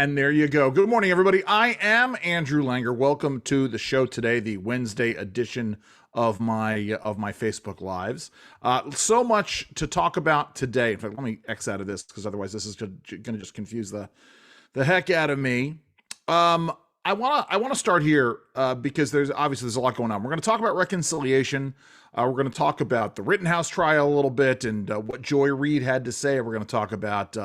And there you go. Good morning, everybody. I am Andrew Langer. Welcome to the show today, the Wednesday edition of my Facebook Lives. So much to talk about today. In fact, let me X out of this because otherwise this is going to just confuse the heck out of me. I want to start here because there's a lot going on. We're going to talk about reconciliation. We're going to talk about the Rittenhouse trial a little bit and what Joy Reid had to say. We're going to talk about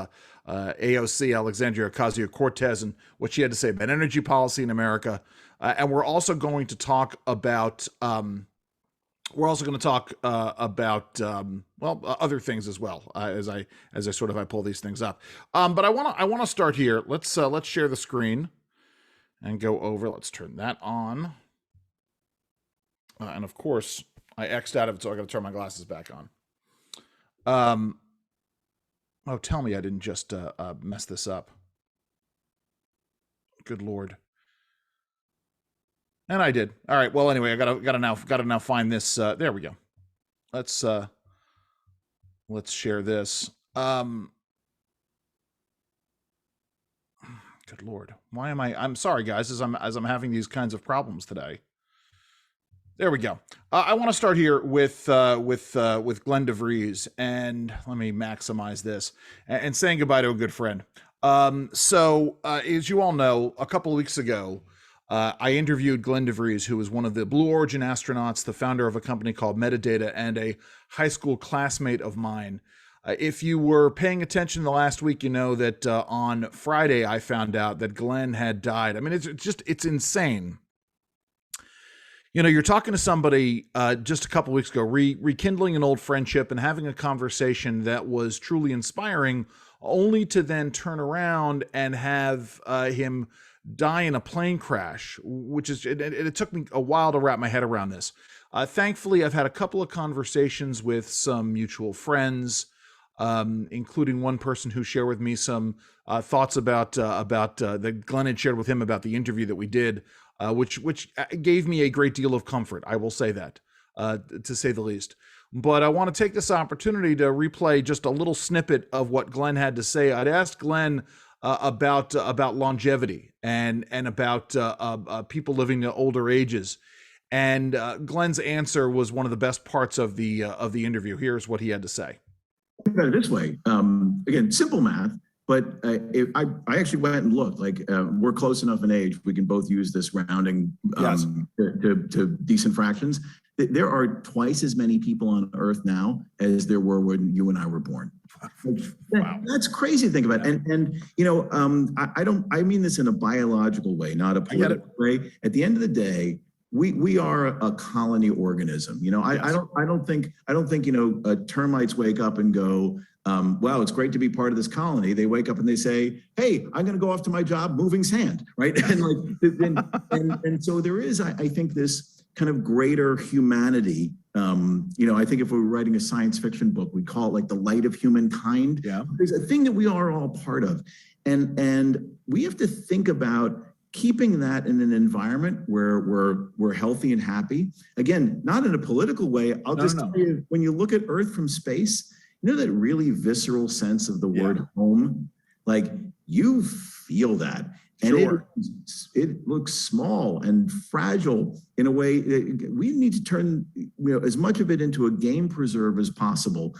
AOC, Alexandria Ocasio-Cortez, and what she had to say about energy policy in America. And we're also going to talk about other things as well as I pull these things up. But I want to start here. Let's share the screen and go over. Let's turn that on. And of course, I X'd out of it, so I got to turn my glasses back on. Oh, tell me I didn't just mess this up. Good Lord. And I did. All right. Well, anyway, I gotta now find this. There we go. Let's share this. Good Lord. Why am I'm sorry, guys, as I'm having these kinds of problems today. There we go. I want to start here with Glen de Vries, and let me maximize this and saying goodbye to a good friend. So as you all know, a couple of weeks ago, I interviewed Glen de Vries, who was one of the Blue Origin astronauts, the founder of a company called Metadata, and a high school classmate of mine. If you were paying attention the last week, you know that on Friday I found out that Glen had died. I mean, it's insane. You know, you're talking to somebody just a couple weeks ago, rekindling an old friendship and having a conversation that was truly inspiring, only to then turn around and have him die in a plane crash, which is, it took me a while to wrap my head around this. Thankfully, I've had a couple of conversations with some mutual friends, including one person who shared with me some thoughts about that Glen had shared with him about the interview that we did. Which gave me a great deal of comfort. I will say that, to say the least. But I want to take this opportunity to replay just a little snippet of what Glen had to say. I'd asked Glen about longevity and about people living to older ages, and Glen's answer was one of the best parts of the interview. Here's what he had to say. Think about it this way. Again, simple math. But I actually went and looked. We're close enough in age, we can both use this rounding Yes. to decent fractions. There are twice as many people on Earth now as there were when you and I were born. Wow. That's crazy to think about. And you know, I mean this in a biological way, not a political way. At the end of the day, we are a colony organism. You know, Yes. I don't think you know, termites wake up and go, wow, it's great to be part of this colony. They wake up and they say, hey, I'm going to go off to my job moving sand, right? And so there is, I think, this kind of greater humanity. You know, I think if we were writing a science fiction book, we'd call it like the light of humankind. Yeah. There's a thing that we are all part of. And we have to think about keeping that in an environment where we're healthy and happy. Again, not in a political way. I'll just tell you, when you look at Earth from space, you know that really visceral sense of the word home? Like, you feel that. And Sure. it looks small and fragile in a way. We need to turn, you know, as much of it into a game preserve as possible.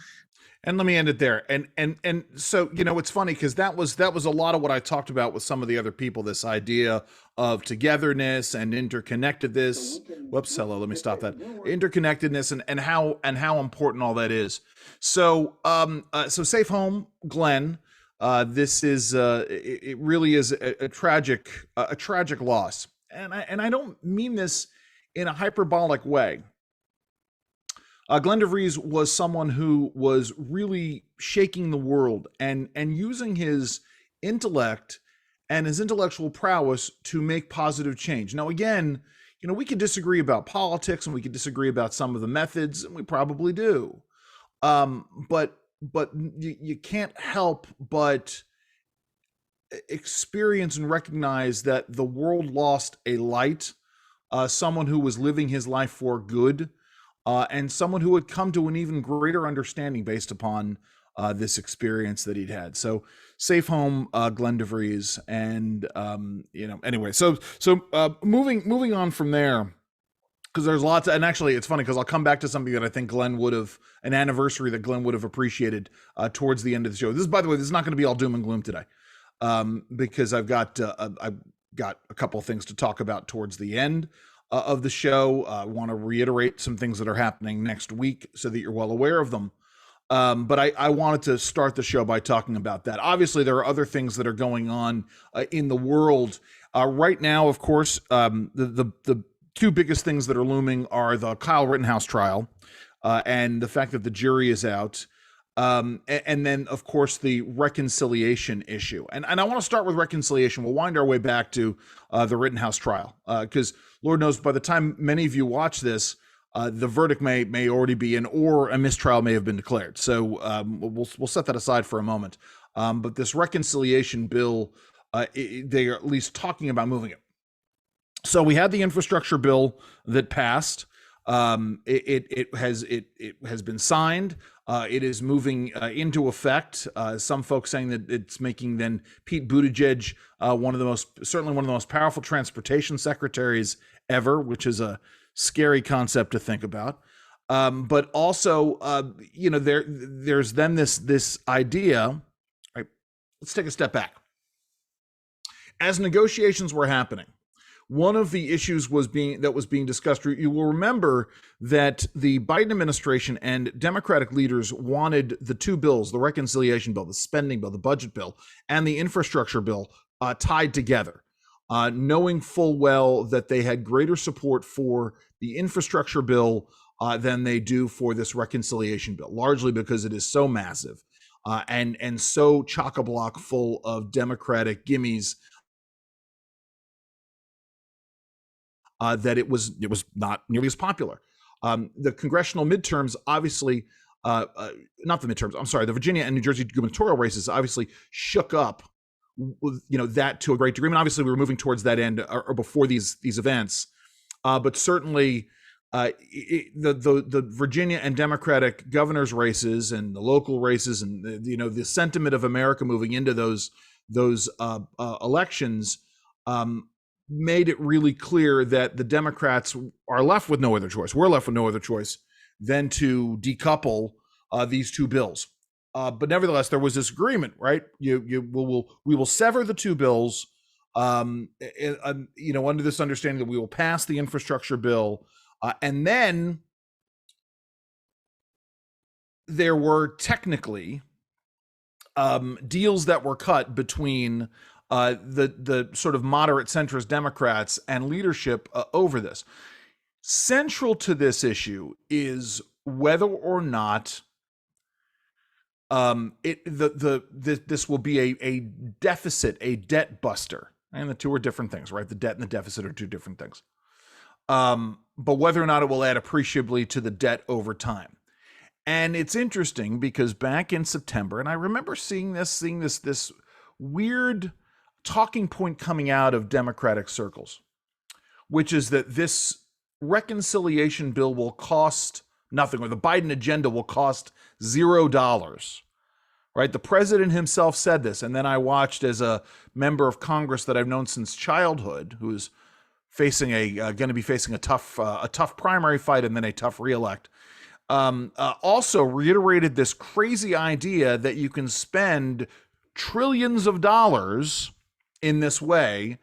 And let me end it there. And so, you know, it's funny because that was a lot of what I talked about with some of the other people, this idea of togetherness and interconnectedness. Whoops, hello, let me stop that. Interconnectedness and how important all that is. So so safe home, Glen. This is it really is a tragic loss. And I don't mean this in a hyperbolic way. Glen de Vries was someone who was really shaking the world and using his intellect and his intellectual prowess to make positive change. Now, again, you know, we could disagree about politics and we could disagree about some of the methods, and we probably do. But you can't help but experience and recognize that the world lost a light, someone who was living his life for good, and someone who had come to an even greater understanding based upon this experience that he'd had. So safe home, Glen de Vries. And anyway, so moving on from there, because there's lots and actually it's funny because I'll come back to something that I think Glenn would have, an anniversary that Glenn would have appreciated towards the end of the show. This is, by the way, this is not going to be all doom and gloom today, because I've got a couple of things to talk about towards the end of the show. I want to reiterate some things that are happening next week so that you're well aware of them. But I wanted to start the show by talking about that. Obviously, there are other things that are going on in the world right now. Of course, the two biggest things that are looming are the Kyle Rittenhouse trial and the fact that the jury is out. And then, of course, the reconciliation issue. And I want to start with reconciliation. We'll wind our way back to the Rittenhouse trial because Lord knows by the time many of you watch this, the verdict may already be in, or a mistrial may have been declared. So we'll set that aside for a moment. But this reconciliation bill, they are at least talking about moving it. So we had the infrastructure bill that passed. It has been signed. It is moving into effect. Some folks saying that it's making then Pete Buttigieg certainly one of the most powerful transportation secretaries ever, which is a scary concept to think about. But also, there's then this idea. Right, let's take a step back. As negotiations were happening, one of the issues was being discussed. You will remember that the Biden administration and Democratic leaders wanted the two bills, the reconciliation bill, the spending bill, the budget bill, and the infrastructure bill tied together, knowing full well that they had greater support for the infrastructure bill than they do for this reconciliation bill, largely because it is so massive and so chock-a-block full of Democratic gimmies that it was not nearly as popular. The congressional midterms, obviously, not the midterms, I'm sorry, the Virginia and New Jersey gubernatorial races obviously shook up, that to a great degree. I mean, obviously, we were moving towards that end or before these events, but certainly the Virginia and Democratic governors' races and the local races and the sentiment of America moving into those elections made it really clear that the Democrats are left with no other choice. We're left with no other choice than to decouple these two bills. But nevertheless, there was this agreement, right? We will sever the two bills, under this understanding that we will pass the infrastructure bill, and then there were technically deals that were cut between the sort of moderate centrist Democrats and leadership over this. Central to this issue is whether or not this will be a deficit, a debt buster, and the two are different things, right? The debt and the deficit are two different things. But whether or not it will add appreciably to the debt over time. And it's interesting because back in September, and I remember seeing this weird talking point coming out of Democratic circles, which is that this reconciliation bill will cost nothing, or the Biden agenda will cost $0, right? The president himself said this. And then I watched, as a member of Congress that I've known since childhood, who is facing going to be facing a tough primary fight and then a tough reelect, also reiterated this crazy idea that you can spend trillions of dollars in this way,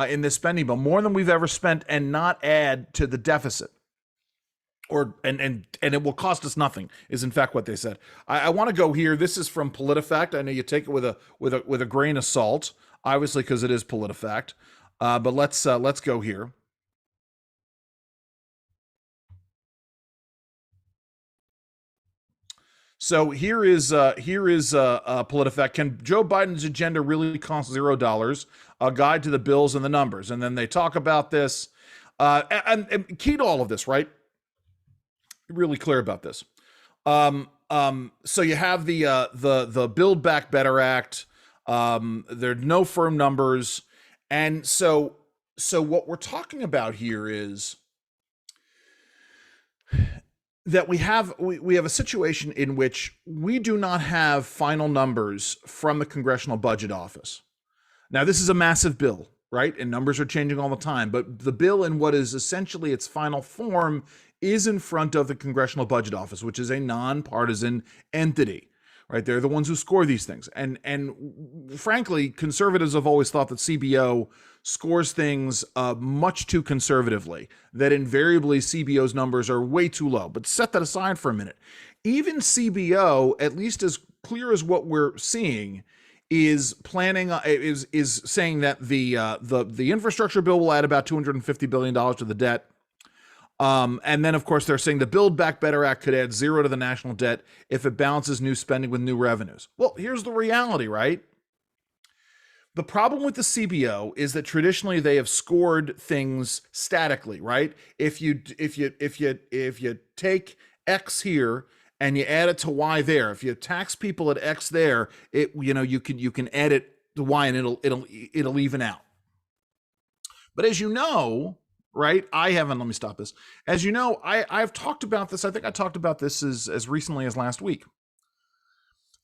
in this spending bill, more than we've ever spent, and not add to the deficit, and it will cost us nothing, is in fact what they said. I want to go here. This is from PolitiFact. I know you take it with a grain of salt, obviously, because it is PolitiFact. But let's go here. So here is PolitiFact. Can Joe Biden's agenda really cost $0? A guide to the bills and the numbers, and then they talk about this. And key to all of this, right? Really clear about this. So you have the Build Back Better Act. There are no firm numbers, and so what we're talking about here is that we have a situation in which we do not have final numbers from the Congressional Budget Office. Now, this is a massive bill, right? And numbers are changing all the time, but the bill in what is essentially its final form is in front of the Congressional Budget Office, which is a nonpartisan entity, right? They're the ones who score these things. And frankly, conservatives have always thought that CBO scores things much too conservatively, that invariably CBO's numbers are way too low. But set that aside for a minute. Even CBO, at least as clear as what we're seeing, is planning is saying that the infrastructure bill will add about $250 billion to the debt. And then, of course, they're saying the Build Back Better Act could add zero to the national debt if it balances new spending with new revenues. Well, here's the reality, right? The problem with the CBO is that traditionally they have scored things statically, right? If you take X here and you add it to Y there, if you tax people at X there, you can add it to Y and it'll even out. But as you know, right? Let me stop this. As you know, I've talked about this. I think I talked about this as recently as last week.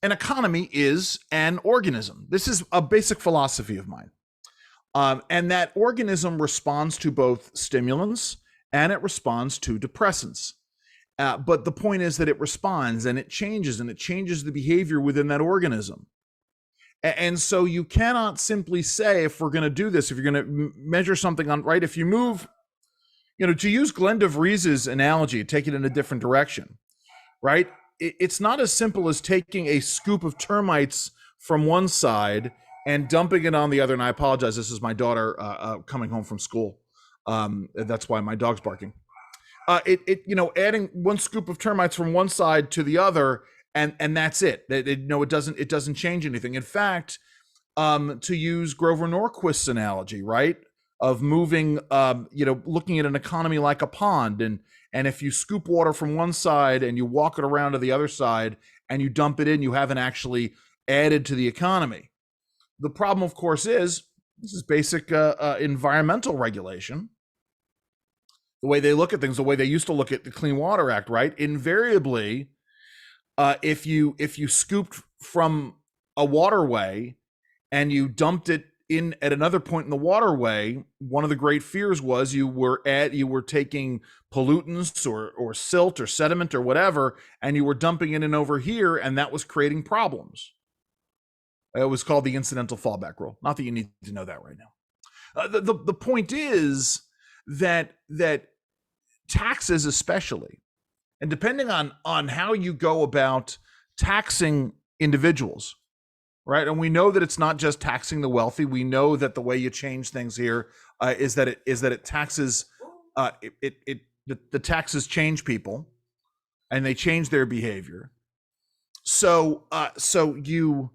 An economy is an organism. This is a basic philosophy of mine. And that organism responds to both stimulants and it responds to depressants. But the point is that it responds and it changes the behavior within that organism. And so you cannot simply say, if we're going to do this, if you're going to measure something on, right, if you move, to use Glen de Vries' analogy, take it in a different direction, right? It's not as simple as taking a scoop of termites from one side and dumping it on the other. And I apologize, this is my daughter coming home from school. That's why my dog's barking. Adding one scoop of termites from one side to the other, and that's it. It doesn't change anything. In fact, to use Grover Norquist's analogy, right, of moving, looking at an economy like a pond, and if you scoop water from one side and you walk it around to the other side and you dump it in, you haven't actually added to the economy. The problem, of course, is this is basic environmental regulation. The way they look at things, the way they used to look at the Clean Water Act, right? Invariably, if you scooped from a waterway and you dumped it in at another point in the waterway, one of the great fears was you were taking pollutants or silt or sediment or whatever, and you were dumping it in over here, and that was creating problems. It was called the incidental fallback rule. Not that you need to know that right now. The point is that taxes, especially, and depending on how you go about taxing individuals, right? And we know that it's not just taxing the wealthy. We know that the way you change things here is that it taxes the taxes change people, and they change their behavior. So you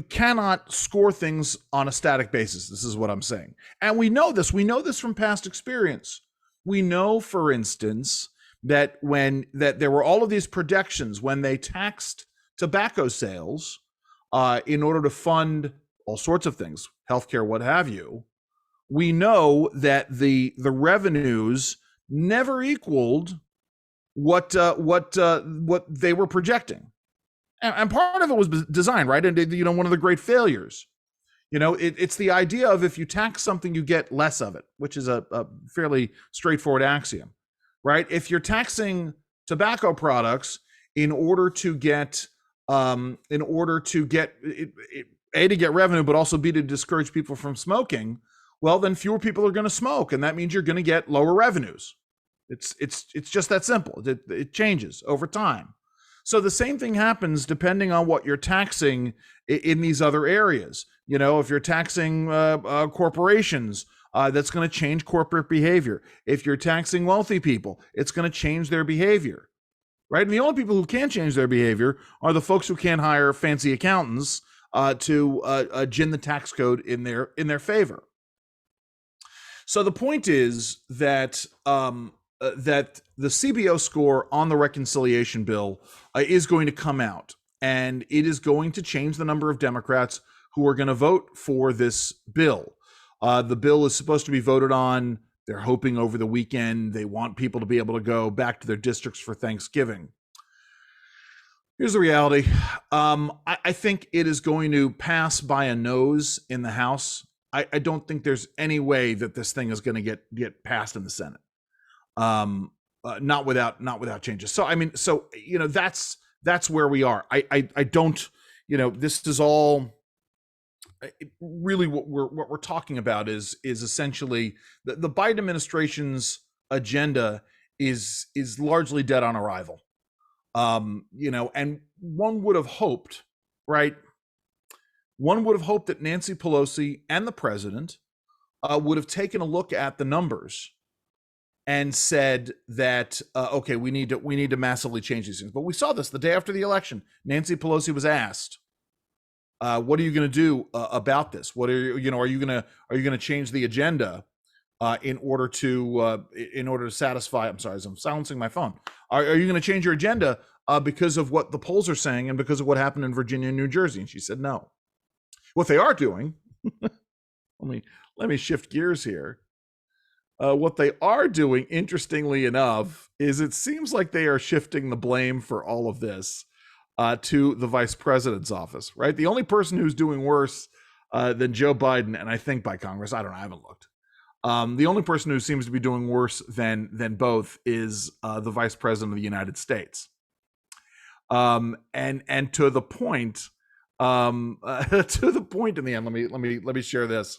cannot score things on a static basis. This is what I'm saying, and we know this. We know this from past experience. We know, for instance, that there were all of these projections when they taxed tobacco sales in order to fund all sorts of things, healthcare, what have you. We know that the revenues never equaled what they were projecting, and part of it was design, right? And one of the great failures, it's the idea of if you tax something, you get less of it, which is a fairly straightforward axiom, right? If you're taxing tobacco products in order to get to get revenue, but also B, to discourage people from smoking, well, then fewer people are going to smoke, and that means you're going to get lower revenues. It's just that simple. It changes over time. So the same thing happens depending on what you're taxing in these other areas. If you're taxing corporations, that's going to change corporate behavior. If you're taxing wealthy people, it's going to change their behavior, right? And the only people who can change their behavior are the folks who can't hire fancy accountants to gin the tax code in their favor. So the point is that that the CBO score on the reconciliation bill is going to come out, and it is going to change the number of Democrats who are going to vote for this bill. The bill is supposed to be voted on They're hoping over the weekend they want people to be able to go back to their districts for Thanksgiving. Here's the reality. I think it is going to pass by a nose in the House. I don't think there's any way that this thing is going to get passed in the Senate. Not without changes. So I mean, that's where we are. I don't, this is all really what we're talking about is essentially the Biden administration's agenda is largely dead on arrival. And one would have hoped, right? One would have hoped that Nancy Pelosi and the president would have taken a look at the numbers and said that, okay, we need to massively change these things. But we saw this the day after the election. Nancy Pelosi was asked, "What are you going to do about this? What are you going to change the agenda in order to satisfy?" I'm sorry, I'm silencing my phone. Are you going to change your agenda because of what the polls are saying and because of what happened in Virginia and New Jersey? And she said no. What they are doing, let me shift gears here. What they are doing, interestingly enough, is it seems like they are shifting the blame for all of this to the vice president's office, right? The only person who's doing worse than Joe Biden, and I think by Congress, I don't know, I haven't looked. The only person who seems to be doing worse than both is the vice president of the United States. And to the point, in the end, let me share this.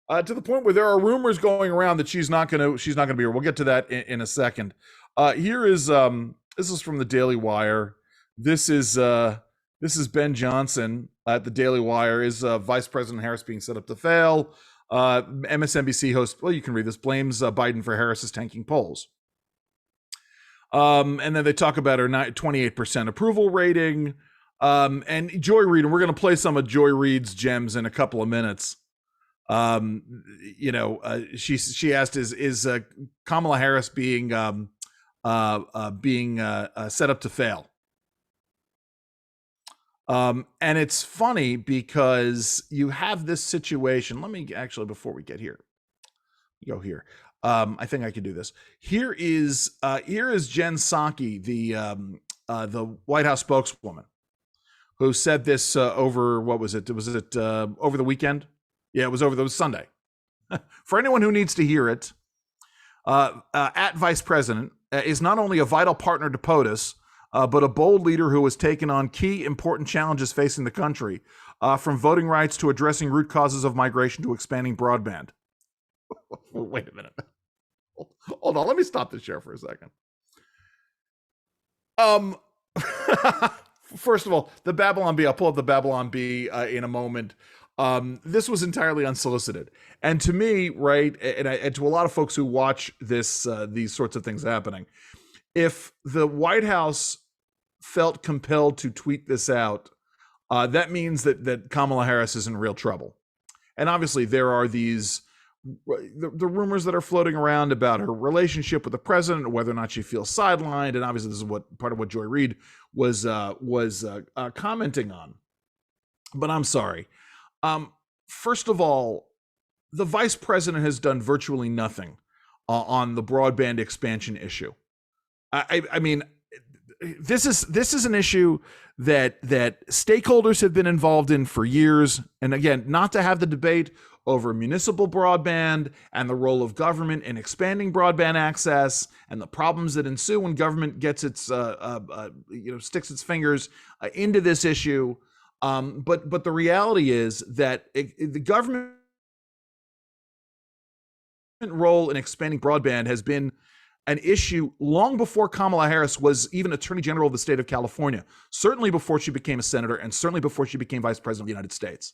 To the point where there are rumors going around that she's not gonna be here. We'll get to that in a second. Here is this is from the Daily Wire. This is Ben Johnson at the Daily Wire. Is Vice President Harris being set up to fail? MSNBC host, well, you can read this, blames Biden for Harris's tanking polls. And then they talk about her 28% approval rating. And Joy Reid, and we're going to play some of Joy Reid's gems in a couple of minutes. She asked, is Kamala Harris being set up to fail? And it's funny because you have this situation. Let me actually, before we get here, go here. I think I can do this. Here is Jen Psaki, the White House spokeswoman, who said this over, what was it? Was it over the weekend? Yeah, it was Sunday. For anyone who needs to hear it, at Vice President is not only a vital partner to POTUS, but a bold leader who has taken on key important challenges facing the country, from voting rights to addressing root causes of migration to expanding broadband. Wait a minute. Hold on, let me stop the share for a second. First of all, the Babylon Bee, I'll pull up the Babylon Bee in a moment. This was entirely unsolicited. And to me, right, and to a lot of folks who watch this, these sorts of things happening, if the White House felt compelled to tweet this out, that means that Kamala Harris is in real trouble. And obviously there are these, the rumors that are floating around about her relationship with the president, or whether or not she feels sidelined. And obviously this is part of what Joy Reid was commenting on. But I'm sorry. First of all, the vice president has done virtually nothing on the broadband expansion issue. I mean, this is an issue that stakeholders have been involved in for years. And again, not to have the debate over municipal broadband and the role of government in expanding broadband access and the problems that ensue when government gets its sticks its fingers into this issue. But the reality is that the government role in expanding broadband has been an issue long before Kamala Harris was even Attorney General of the state of California, certainly before she became a senator, and certainly before she became Vice President of the United States.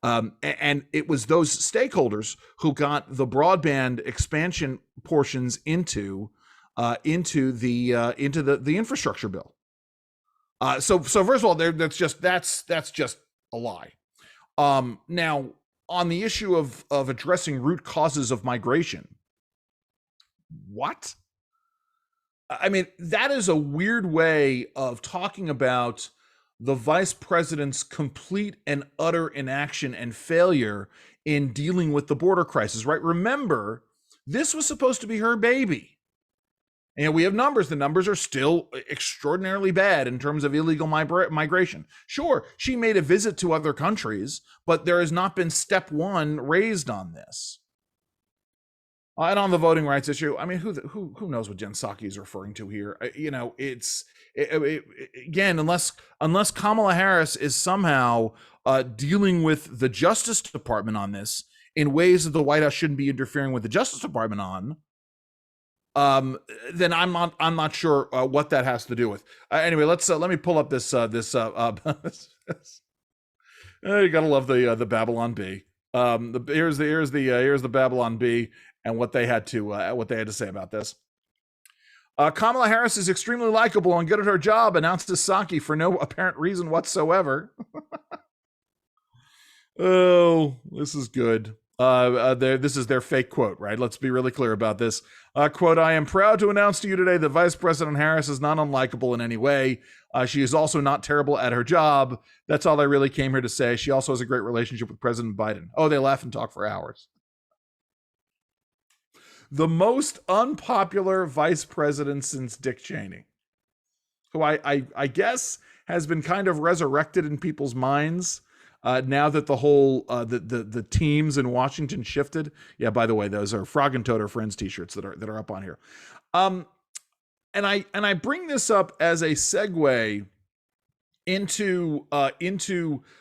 And it was those stakeholders who got the broadband expansion portions into the infrastructure bill. So first of all, that's just a lie. Now, on the issue of addressing root causes of migration, what? I mean, that is a weird way of talking about the vice president's complete and utter inaction and failure in dealing with the border crisis, right? Remember This was supposed to be her baby. And we have numbers. The numbers are still extraordinarily bad in terms of illegal migration. Sure, she made a visit to other countries, but there has not been step one raised on this. And on the voting rights issue, I mean, who knows what Jen Psaki is referring to here? Again, unless Kamala Harris is somehow dealing with the Justice Department on this in ways that the White House shouldn't be interfering with the Justice Department on, then I'm not sure what that has to do with. Anyway, let me pull up this. You gotta love the Babylon Bee. Here's the Babylon Bee and what they had to say about this. Kamala Harris is extremely likable and good at her job, announced Psaki for no apparent reason whatsoever. Oh, this is good. This is their fake quote, right? Let's be really clear about this. Quote, I am proud to announce to you today that Vice President Harris is not unlikable in any way. She is also not terrible at her job. That's all I really came here to say. She also has a great relationship with President Biden. Oh, they laugh and talk for hours. The most unpopular vice president since Dick Cheney, who I guess has been kind of resurrected in people's minds now that the whole the teams in Washington shifted. Yeah, by the way, those are Frog and Toad are Friends t-shirts that are up on here. And I bring this up as a segue into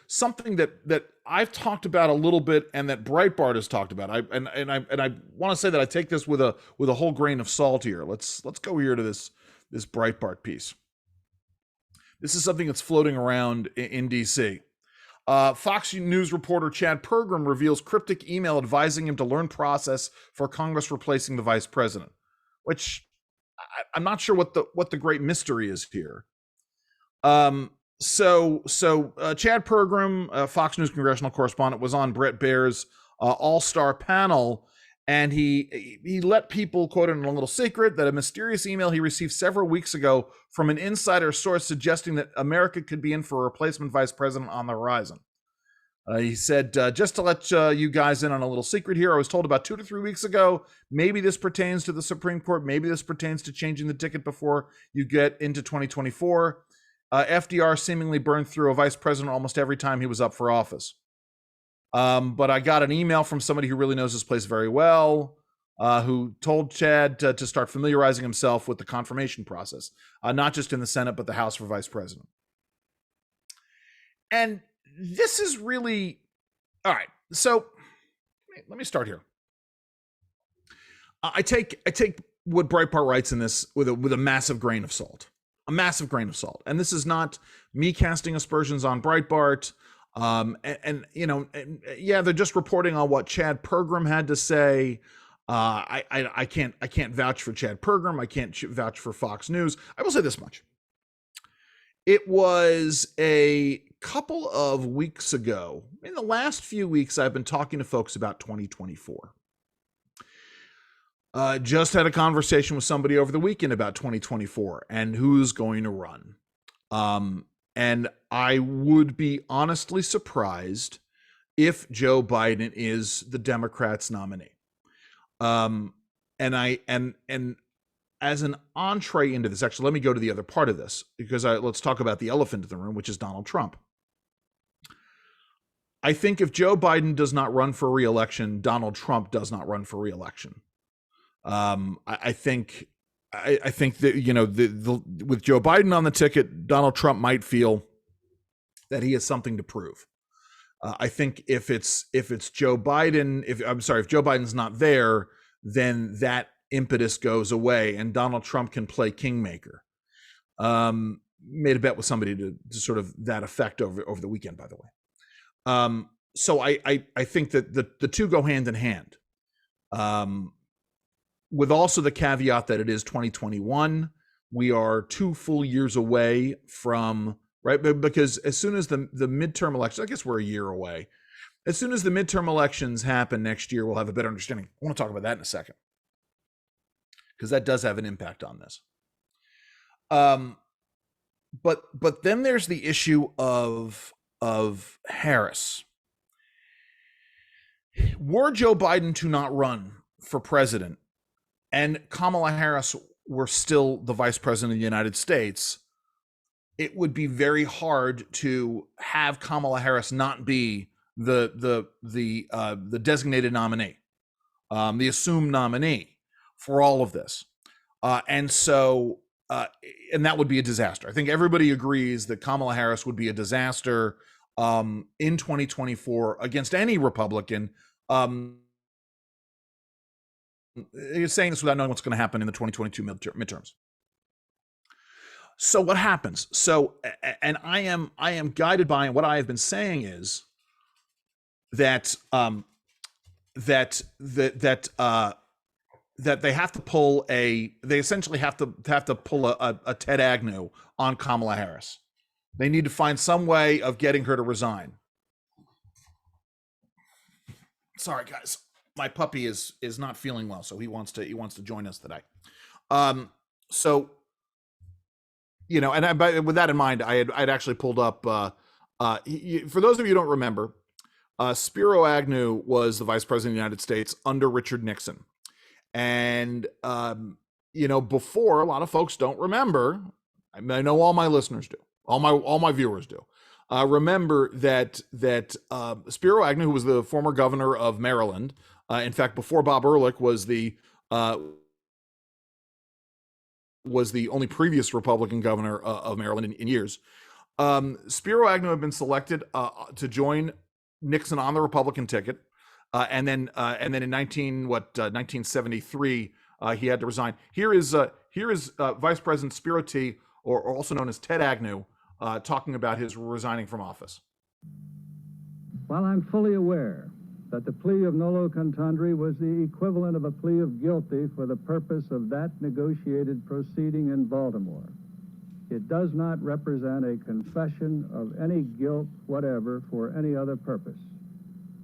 something that I've talked about a little bit and that Breitbart has talked about. I want to say that I take this with a whole grain of salt here. Let's go here to this Breitbart piece. This is something that's floating around in DC. Fox News reporter Chad Pergram reveals cryptic email advising him to learn process for Congress replacing the vice president, which I'm not sure what the great mystery is here. So Chad Pergram, Fox News congressional correspondent, was on Bret Baier's all-star panel, and he let people, quote, in a little secret, that a mysterious email he received several weeks ago from an insider source suggesting that America could be in for a replacement vice president on the horizon. He said, just to let you guys in on a little secret here, I was told about 2 to 3 weeks ago, maybe this pertains to the Supreme Court, maybe this pertains to changing the ticket before you get into 2024. FDR seemingly burned through a vice president almost every time he was up for office. But I got an email from somebody who really knows this place very well, who told Chad to start familiarizing himself with the confirmation process, not just in the Senate, but the House for vice president. And this is really, all right. So let me start here. I take what Breitbart writes in this with a massive grain of salt. A massive grain of salt. And this is not me casting aspersions on Breitbart. Yeah, they're just reporting on what Chad Pergram had to say. I can't vouch for Chad Pergram. I can't vouch for Fox News. I will say this much. It was a couple of weeks ago. In the last few weeks, I've been talking to folks about 2024. Just had a conversation with somebody over the weekend about 2024 and who's going to run. And I would be honestly surprised if Joe Biden is the Democrats' nominee. And as an entree into this, actually, let me go to the other part of this, because let's talk about the elephant in the room, which is Donald Trump. I think if Joe Biden does not run for re-election, Donald Trump does not run for re-election. I think that, with Joe Biden on the ticket, Donald Trump might feel that he has something to prove. I think if it's Joe Biden, if Joe Biden's not there, then that impetus goes away and Donald Trump can play kingmaker. Made a bet with somebody to sort of that effect over the weekend, by the way. So I think that the two go hand in hand. With also the caveat that it is 2021, we are 2 full years away from, right? Because as soon as the midterm elections, I guess we're a year away. As soon as the midterm elections happen next year, we'll have a better understanding. I want to talk about that in a second, because that does have an impact on this. But then there's the issue of Harris. Were Joe Biden to not run for president and Kamala Harris were still the vice president of the United States, it would be very hard to have Kamala Harris not be the designated nominee, the assumed nominee for all of this, and that would be a disaster. I think everybody agrees that Kamala Harris would be a disaster in 2024 against any Republican. You're saying this without knowing what's going to happen in the 2022 midterms. So what happens? So, and I am guided by, and what I have been saying is that that they have to pull they essentially have to pull a Ted Agnew on Kamala Harris. They need to find some way of getting her to resign. Sorry, guys, my puppy is not feeling well, so he wants to join us today. So, you know, and with that in mind, I'd actually pulled up. For those of you who don't remember, Spiro Agnew was the vice president of the United States under Richard Nixon, and you know, before, a lot of folks don't remember. I know all my listeners do, all my viewers do. Remember that Spiro Agnew, who was the former governor of Maryland, in fact, before Bob Ehrlich was the only previous Republican governor of Maryland in years. Spiro Agnew had been selected to join Nixon on the Republican ticket, and then in 1973 he had to resign. Here is Vice President Spiro T, or also known as Ted Agnew, talking about his resigning from office. While I'm fully aware that the plea of nolo contendere was the equivalent of a plea of guilty for the purpose of that negotiated proceeding in Baltimore, it does not represent a confession of any guilt whatever for any other purpose.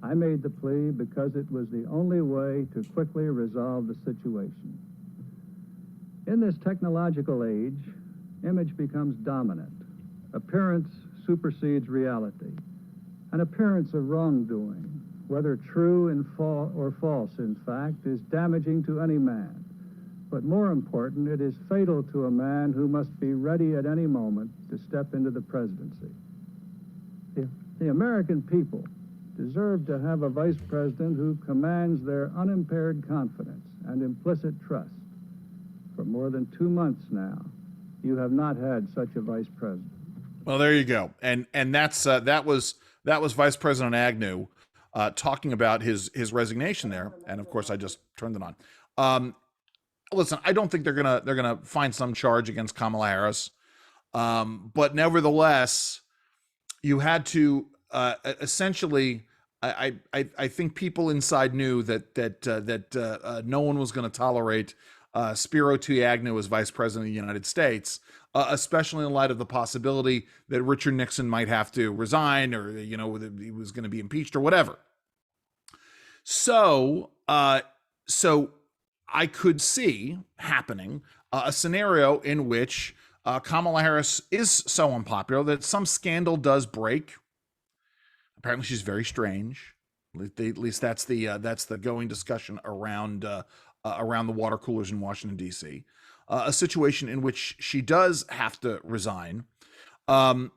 I made the plea because it was the only way to quickly resolve the situation. In this technological age, image becomes dominant. Appearance supersedes reality. An appearance of wrongdoing, whether true or false, in fact, is damaging to any man. But more important, it is fatal to a man who must be ready at any moment to step into the presidency. The American people deserve to have a vice president who commands their unimpaired confidence and implicit trust. For more than 2 months now, you have not had such a vice president. Well, there you go, and that was Vice President Agnew talking about his resignation there, and of course I just turned it on. Listen, I don't think they're gonna find some charge against Kamala Harris, but nevertheless, you had to essentially. I think people inside knew that no one was going to tolerate Spiro T. Agnew as Vice President of the United States, especially in light of the possibility that Richard Nixon might have to resign, or he was going to be impeached or whatever. So I could see happening a scenario in which Kamala Harris is so unpopular that some scandal does break. Apparently, she's very strange. At least that's the going discussion around the water coolers in Washington, D.C. A situation in which she does have to resign, and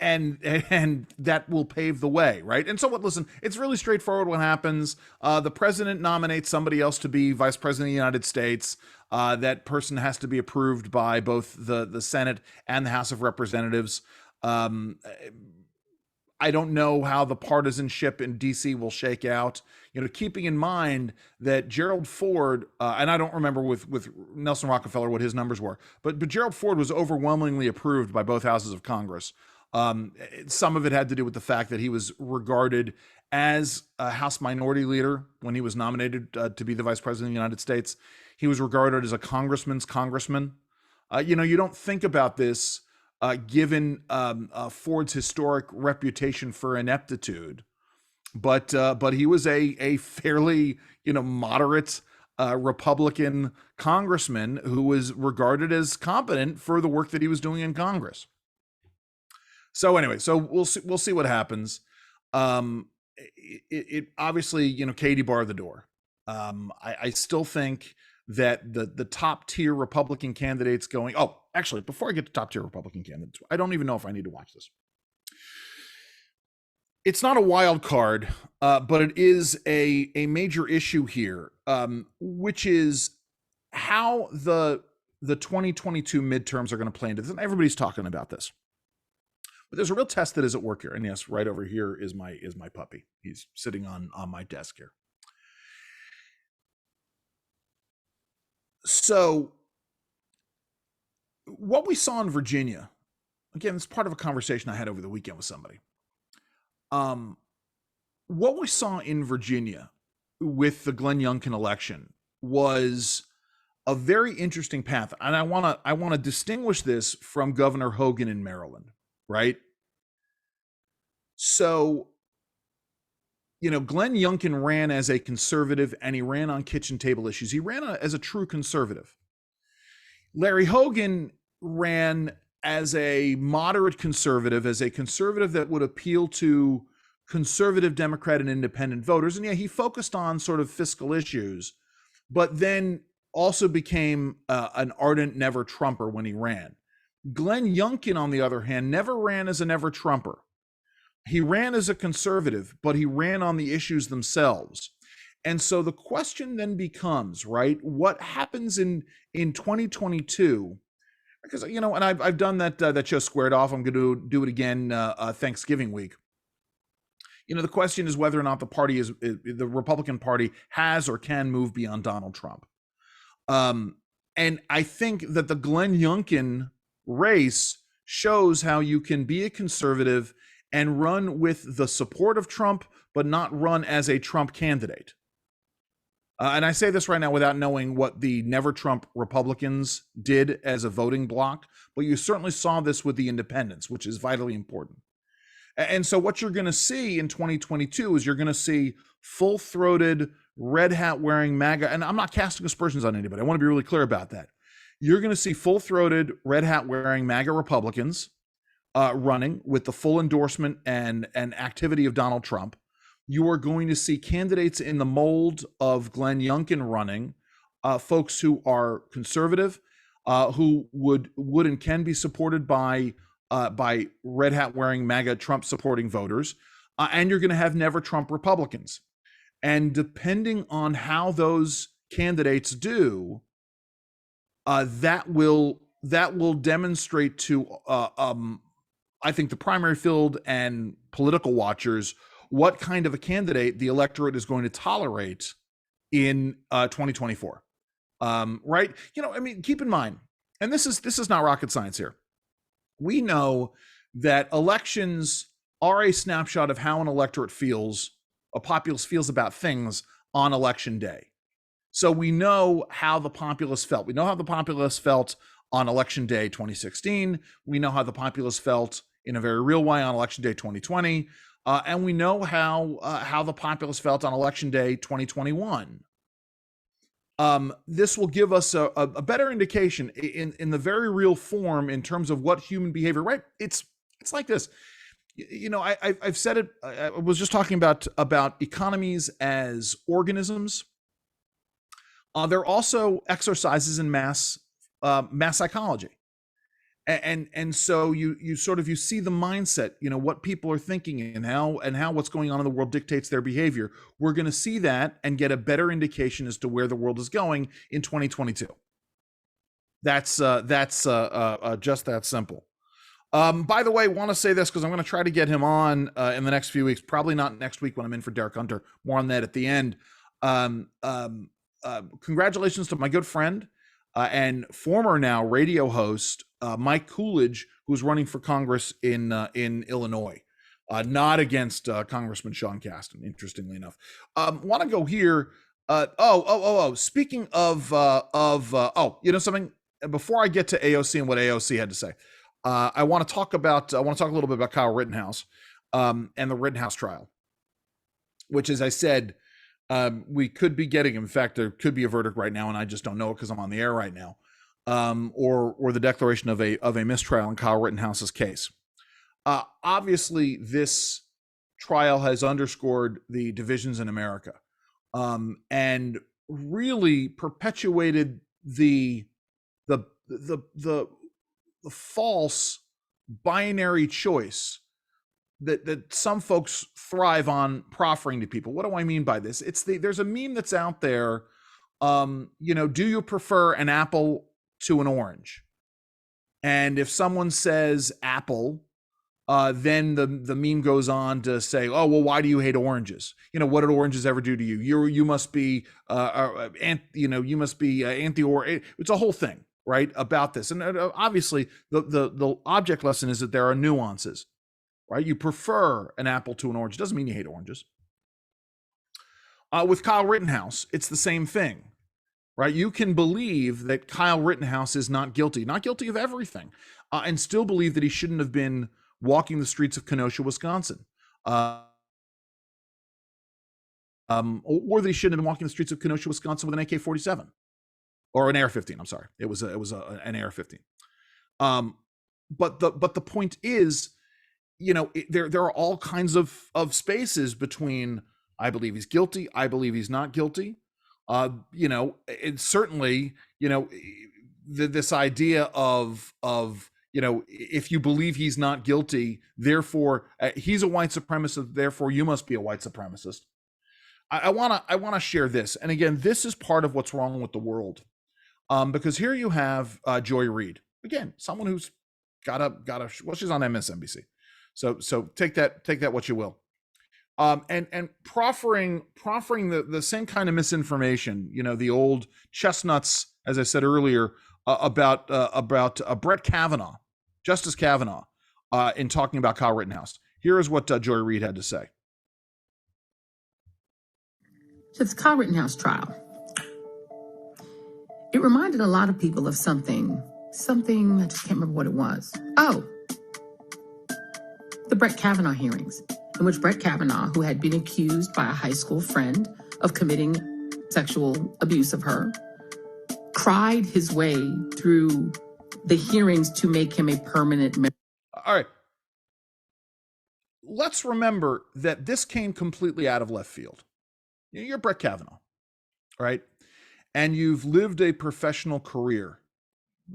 that will pave the way, right? And so, listen, it's really straightforward. What happens? The president nominates somebody else to be vice president of the United States. That person has to be approved by both the Senate and the House of Representatives. I don't know how the partisanship in D.C. will shake out. Keeping in mind that Gerald Ford, and I don't remember with Nelson Rockefeller what his numbers were, but Gerald Ford was overwhelmingly approved by both houses of Congress. Some of it had to do with the fact that he was regarded as a House Minority Leader when he was nominated to be the Vice President of the United States. He was regarded as a congressman's congressman. You don't think about this given Ford's historic reputation for ineptitude, but he was a fairly moderate Republican congressman who was regarded as competent for the work that he was doing in Congress. So anyway, we'll see what happens. It obviously Katie barred the door. I still think that the top tier Republican candidates going. Oh, actually, before I get to top tier Republican candidates, I don't even know if I need to watch this. It's not a wild card, but it is a major issue here, which is how the 2022 midterms are going to play into this. And everybody's talking about this. But there's a real test that is at work here. And yes, right over here is my puppy. He's sitting on my desk here. So what we saw in Virginia, again, it's part of a conversation I had over the weekend with somebody. What we saw in Virginia with the Glen Youngkin election was a very interesting path. And I want to distinguish this from Governor Hogan in Maryland, right? So, Glen Youngkin ran as a conservative and he ran on kitchen table issues. He ran as a true conservative. Larry Hogan ran as a moderate conservative, as a conservative that would appeal to conservative Democrat and independent voters. And yeah, he focused on sort of fiscal issues, but then also became an ardent never Trumper when he ran. Glen Youngkin, on the other hand, never ran as a never Trumper. He ran as a conservative, but he ran on the issues themselves. And so the question then becomes, right, what happens in 2022? Because, and I've done that show Squared Off. I'm going to do it again Thanksgiving week. The question is whether or not the Republican Party has or can move beyond Donald Trump. And I think that the Glen Youngkin race shows how you can be a conservative and run with the support of Trump, but not run as a Trump candidate. And I say this right now without knowing what the Never Trump Republicans did as a voting bloc, but you certainly saw this with the independents, which is vitally important. And so what you're going to see in 2022 is you're going to see full-throated, red hat wearing MAGA, and I'm not casting aspersions on anybody. I want to be really clear about that. You're going to see full-throated, red hat wearing MAGA Republicans running with the full endorsement and activity of Donald Trump. You are going to see candidates in the mold of Glen Youngkin running, folks who are conservative, who would and can be supported by red hat wearing MAGA Trump supporting voters, and you're going to have never Trump Republicans. And depending on how those candidates do, that will demonstrate to I think the primary field and political watchers what kind of a candidate the electorate is going to tolerate in 2024. Right? Keep in mind, and this is not rocket science here. We know that elections are a snapshot of how an electorate feels, a populace feels about things on election day. So we know how the populace felt. We know how the populace felt on election day 2016. We know how the populace felt in a very real way on election day 2020. And we know how the populace felt on election day 2021. This will give us a better indication in the very real form in terms of what human behavior, right? It's like this. I've said it. I was just talking about economies as organisms. There are also exercises in mass psychology. And so you see the mindset, what people are thinking and how what's going on in the world dictates their behavior. We're going to see that and get a better indication as to where the world is going in 2022. That's just that simple. By the way, want to say this because I'm going to try to get him on in the next few weeks. Probably not next week when I'm in for Derek Hunter. More on that at the end. Congratulations to my good friend and former now radio host Mike Coolidge, who's running for Congress in Illinois, not against Congressman Sean Casten. Interestingly enough, want to go here. Speaking of something. Before I get to AOC and what AOC had to say, I want to talk a little bit about Kyle Rittenhouse and the Rittenhouse trial, which, as I said, we could be getting. In fact, there could be a verdict right now, and I just don't know it because I'm on the air right now. Or the declaration of a mistrial in Kyle Rittenhouse's case. Obviously, this trial has underscored the divisions in America. and really perpetuated the false binary choice that some folks thrive on proffering to people. What do I mean by this? There's a meme that's out there. Do you prefer an apple to an orange? And if someone says apple, then the meme goes on to say, oh, well, why do you hate oranges? What did oranges ever do to you? You must be you must be anti or it's a whole thing, right, about this. And obviously the object lesson is that there are nuances, right? You prefer an apple to an orange. It doesn't mean you hate oranges. With Kyle Rittenhouse, it's the same thing, right? You can believe that Kyle Rittenhouse is not guilty of everything, and still believe that he shouldn't have been walking the streets of Kenosha, Wisconsin, or that he shouldn't have been walking the streets of Kenosha, Wisconsin with an AK-47 or an AR-15. I'm sorry, it was an AR-15. But the point is, there are all kinds of spaces between I believe he's guilty, I believe he's not guilty. It's certainly this idea of if you believe he's not guilty, therefore he's a white supremacist, therefore you must be a white supremacist. I want to share this, and again, this is part of what's wrong with the world, because here you have Joy Reid, again, someone who's got a well, she's on MSNBC, so take that what you will, and proffering the same kind of misinformation, the old chestnuts, as I said earlier, about Bret Kavanaugh, Justice Kavanaugh, in talking about Kyle Rittenhouse. Here is what Joy Reid had to say. So the Kyle Rittenhouse trial, it reminded a lot of people of something, I just can't remember what it was. Oh, the Bret Kavanaugh hearings, in which Bret Kavanaugh, who had been accused by a high school friend of committing sexual abuse of her, cried his way through the hearings to make him a permanent member. All right. Let's remember that this came completely out of left field. You're Bret Kavanaugh, right? And you've lived a professional career.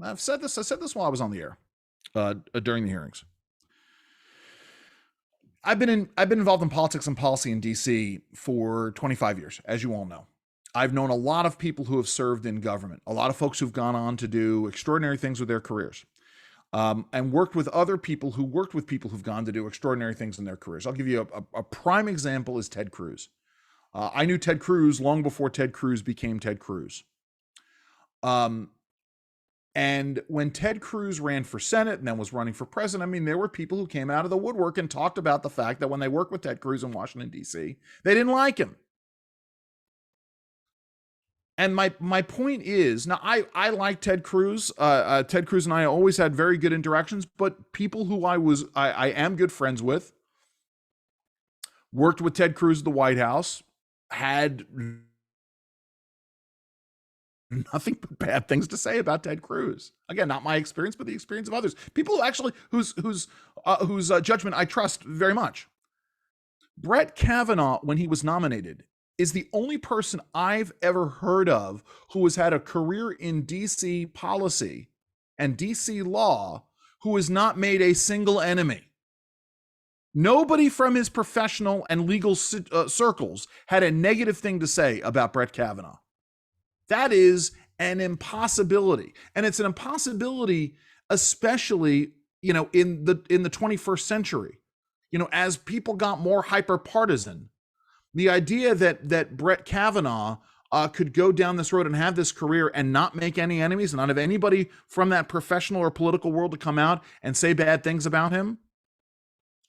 I said this while I was on the air during the hearings. I've been involved in politics and policy in DC for 25 years, as you all know. I've known a lot of people who have served in government, a lot of folks who've gone on to do extraordinary things with their careers, and worked with other people who worked with people who've gone to do extraordinary things in their careers. I'll give you a prime example is Ted Cruz. I knew Ted Cruz long before Ted Cruz became Ted Cruz. And when Ted Cruz ran for Senate and then was running for president, I mean, there were people who came out of the woodwork and talked about the fact that when they worked with Ted Cruz in Washington, D.C., they didn't like him. And my point is, now I like Ted Cruz. Ted Cruz and I always had very good interactions, but people who I am good friends with, worked with Ted Cruz at the White House, had nothing but bad things to say about Ted Cruz. Again, not my experience, but the experience of others. People who actually whose judgment I trust very much. Bret Kavanaugh, when he was nominated, is the only person I've ever heard of who has had a career in DC policy and DC law who has not made a single enemy. Nobody from his professional and legal circles had a negative thing to say about Bret Kavanaugh. That is an impossibility. And it's an impossibility, especially, in the 21st century. As people got more hyper partisan, the idea that Bret Kavanaugh could go down this road and have this career and not make any enemies and not have anybody from that professional or political world to come out and say bad things about him.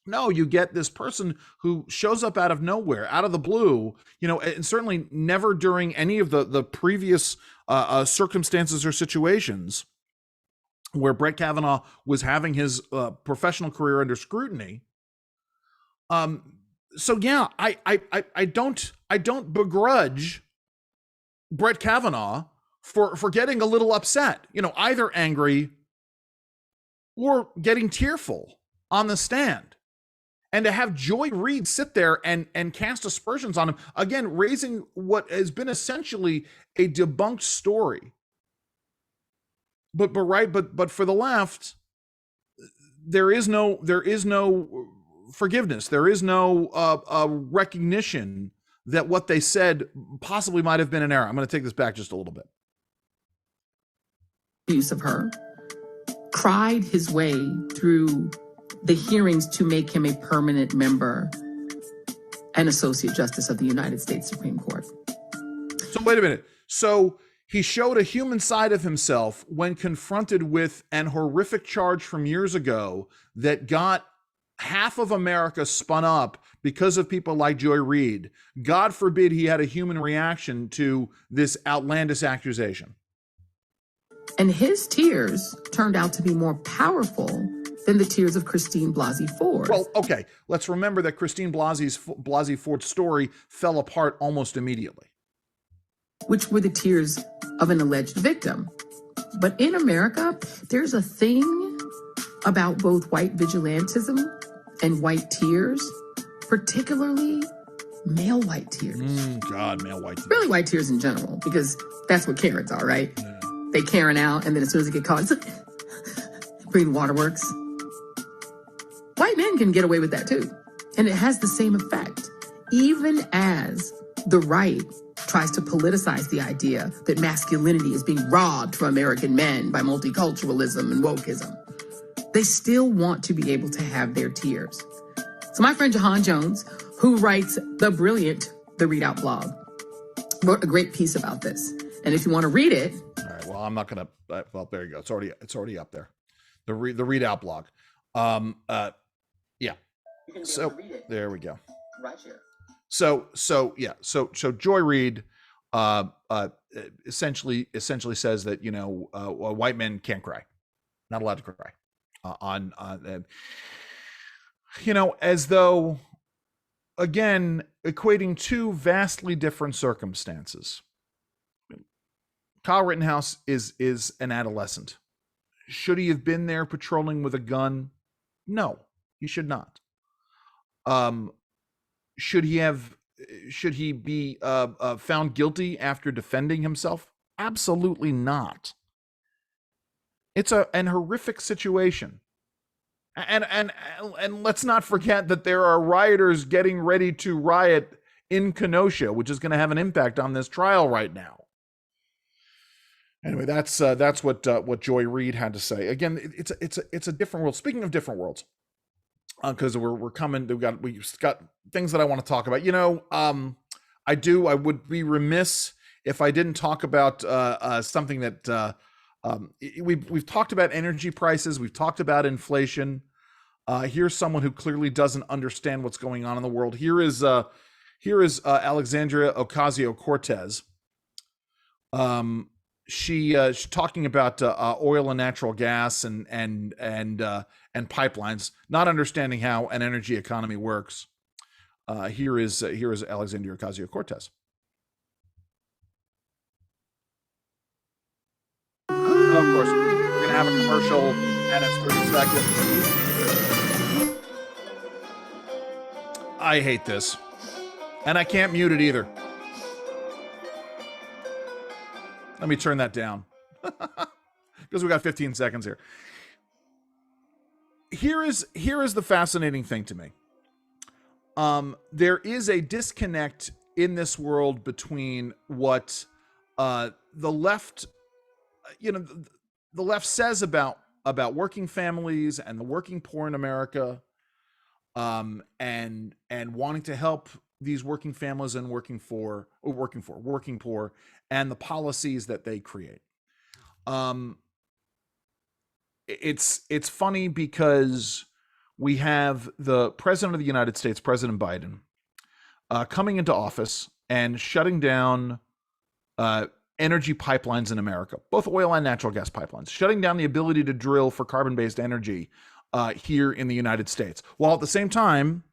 No, you get this person who shows up out of nowhere, out of the blue, and certainly never during any of the previous circumstances or situations where Bret Kavanaugh was having his professional career under scrutiny. So yeah, I don't begrudge Bret Kavanaugh for getting a little upset, either angry or getting tearful on the stand. And to have Joy Reid sit there and cast aspersions on him, again, raising what has been essentially a debunked story. But for the left, there is no forgiveness. There is no recognition that what they said possibly might have been an error. I'm going to take this back just a little bit. Use of her, cried his way through the hearings to make him a permanent member and Associate Justice of the United States Supreme Court. So wait a minute. So he showed a human side of himself when confronted with an horrific charge from years ago that got half of America spun up because of people like Joy Reid. God forbid he had a human reaction to this outlandish accusation. And his tears turned out to be more powerful than the tears of Christine Blasey Ford. Well, okay, let's remember that Christine Blasey Ford's story fell apart almost immediately. Which were the tears of an alleged victim. But in America, there's a thing about both white vigilantism and white tears, particularly male white tears. God, male white tears. Really white tears in general, because that's what Karens are, right? Yeah. They Karen out, and then as soon as they get caught, it's like, Green Waterworks. White men can get away with that too. And it has the same effect. Even as the right tries to politicize the idea that masculinity is being robbed from American men by multiculturalism and wokeism, they still want to be able to have their tears. So my friend Jahan Jones, who writes the brilliant The Reid Out blog, wrote a great piece about this. And if you want to read it... All right, well, I'm not going to... Well, there you go. It's already up there. The Reid Out blog. Yeah. So there we go. Right here. So Joy Reid essentially says that, white men can't cry, not allowed to cry, as though, again, equating two vastly different circumstances. Kyle Rittenhouse is an adolescent. Should he have been there patrolling with a gun? No, he should not. Should he be found guilty after defending himself? Absolutely not. It's an horrific situation. And let's not forget that there are rioters getting ready to riot in Kenosha, which is going to have an impact on this trial right now. Anyway, that's what Joy Reid had to say. Again, it's a different world. Speaking of different worlds, because we're coming, we've got things that I want to talk about. I would be remiss if I didn't talk about something that we've talked about energy prices. We've talked about inflation. Here's someone who clearly doesn't understand what's going on in the world. Here is Alexandria Ocasio-Cortez. She's talking about oil and natural gas and pipelines, not understanding how an energy economy works. Here is Alexandria Ocasio-Cortez. Of course, we're gonna have a commercial, and it's 30 seconds. I hate this, and I can't mute it either. Let me turn that down because we got 15 seconds here. Here is the fascinating thing to me. There is a disconnect in this world between what the left, the left says about working families and the working poor in America, and wanting to help these working families and working poor, and the policies that they create. It's funny because we have the President of the United States, President Biden, coming into office and shutting down energy pipelines in America, both oil and natural gas pipelines, shutting down the ability to drill for carbon-based energy here in the United States, while at the same time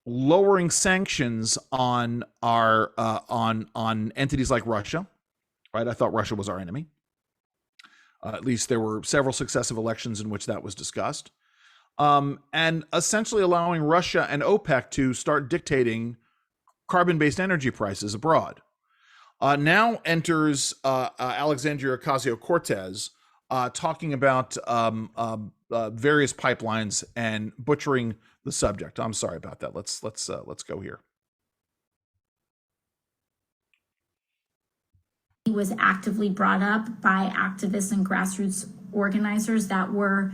lowering sanctions on our on entities like Russia. Right? I thought Russia was our enemy. At least there were several successive elections in which that was discussed. and essentially allowing Russia and OPEC to start dictating carbon-based energy prices abroad. Now enters Alexandria Ocasio-Cortez talking about various pipelines and butchering the subject. I'm sorry about that. Let's go here. He was actively brought up by activists and grassroots organizers that were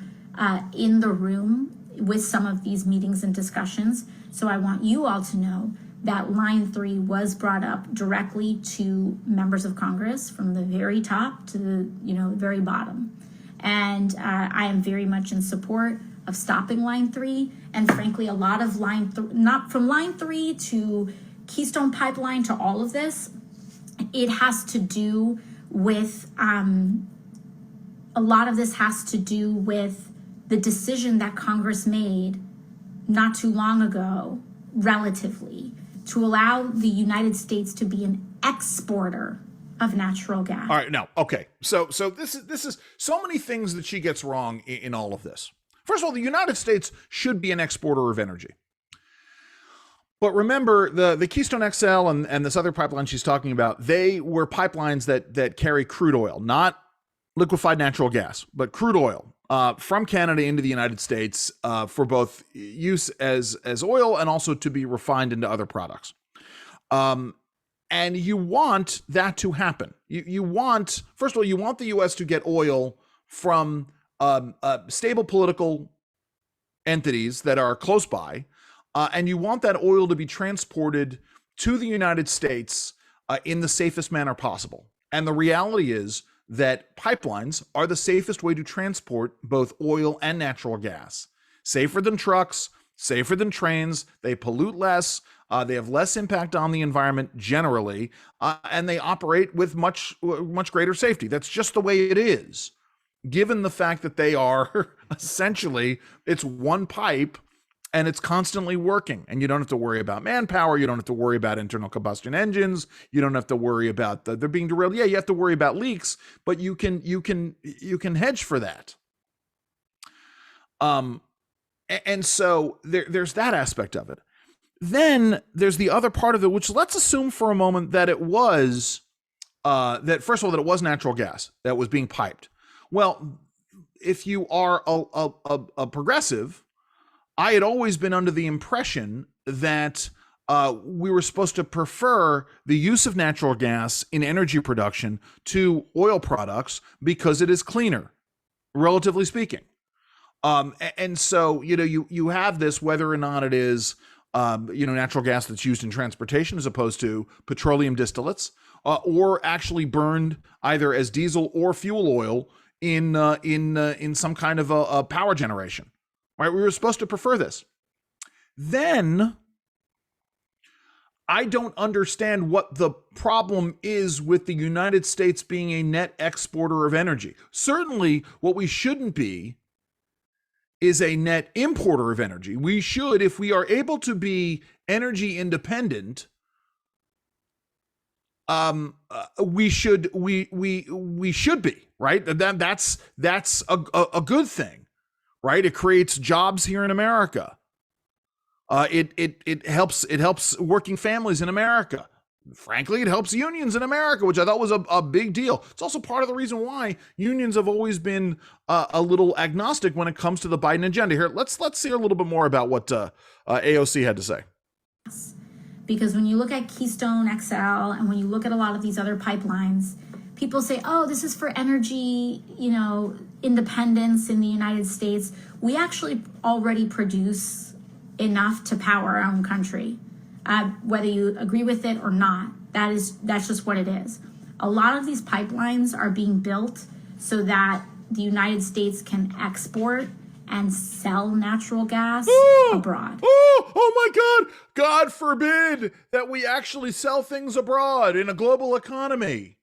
in the room with some of these meetings and discussions. So I want you all to know that line 3 was brought up directly to members of Congress from the very top to the very bottom. And I am very much in support of stopping line 3. And frankly, a lot of not from line 3 to Keystone Pipeline to all of this, it has to do with, a lot of this has to do with the decision that Congress made not too long ago, relatively, to allow the United States to be an exporter of natural gas. All right, now, okay. So this is so many things that she gets wrong in all of this. First of all, the United States should be an exporter of energy. But remember, the Keystone XL and this other pipeline she's talking about, they were pipelines that carry crude oil, not liquefied natural gas, but crude oil from Canada into the United States for both use as oil and also to be refined into other products. And you want that to happen. You want, first of all, you want the U.S. to get oil from stable political entities that are close by, and you want that oil to be transported to the United States in the safest manner possible. And the reality is that pipelines are the safest way to transport both oil and natural gas. Safer than trucks, safer than trains, they pollute less, they have less impact on the environment generally, and they operate with much greater safety. That's just the way it is, given the fact that they are essentially, it's one pipe and it's constantly working, and you don't have to worry about manpower. You don't have to worry about internal combustion engines. You don't have to worry about they're being derailed. Yeah, you have to worry about leaks, but you can hedge for that. And so there's that aspect of it. Then there's the other part of it, which let's assume for a moment that it was that first of all that it was natural gas that was being piped. Well, if you are a progressive, I had always been under the impression that we were supposed to prefer the use of natural gas in energy production to oil products because it is cleaner, relatively speaking. And so, you have this, whether or not it is, natural gas that's used in transportation as opposed to petroleum distillates, or actually burned either as diesel or fuel oil in some kind of a power generation. Right, we were supposed to prefer this. Then I don't understand what the problem is with the United States being a net exporter of energy. Certainly, what we shouldn't be is a net importer of energy. We should, if we are able to be energy independent, we should be, right? That's a good thing. Right, it creates jobs here in America. It helps working families in America. Frankly, it helps unions in America, which I thought was a big deal. It's also part of the reason why unions have always been a little agnostic when it comes to the Biden agenda. Here, let's hear a little bit more about what AOC had to say. Because when you look at Keystone XL and when you look at a lot of these other pipelines, people say, oh, this is for energy, independence in the United States. We actually already produce enough to power our own country, whether you agree with it or not. That's just what it is. A lot of these pipelines are being built so that the United States can export and sell natural gas abroad. Oh my God! God forbid that we actually sell things abroad in a global economy.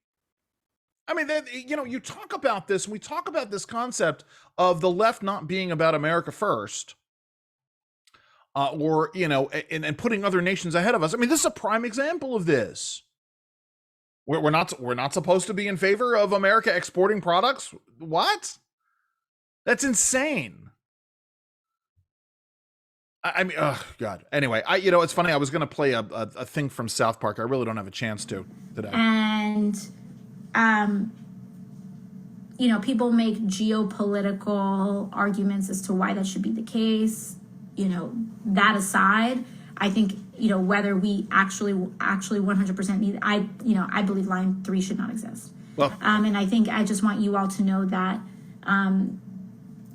I mean, you talk about this, we talk about this concept of the left not being about America first, or, and putting other nations ahead of us. I mean, this is a prime example of this. We're not supposed to be in favor of America exporting products. What? That's insane. I mean, oh God. Anyway, it's funny. I was going to play a thing from South Park. I really don't have a chance to today. And, people make geopolitical arguments as to why that should be the case. That aside, I think, whether we actually 100% need, I believe line 3 should not exist. Well, and I just want you all to know that,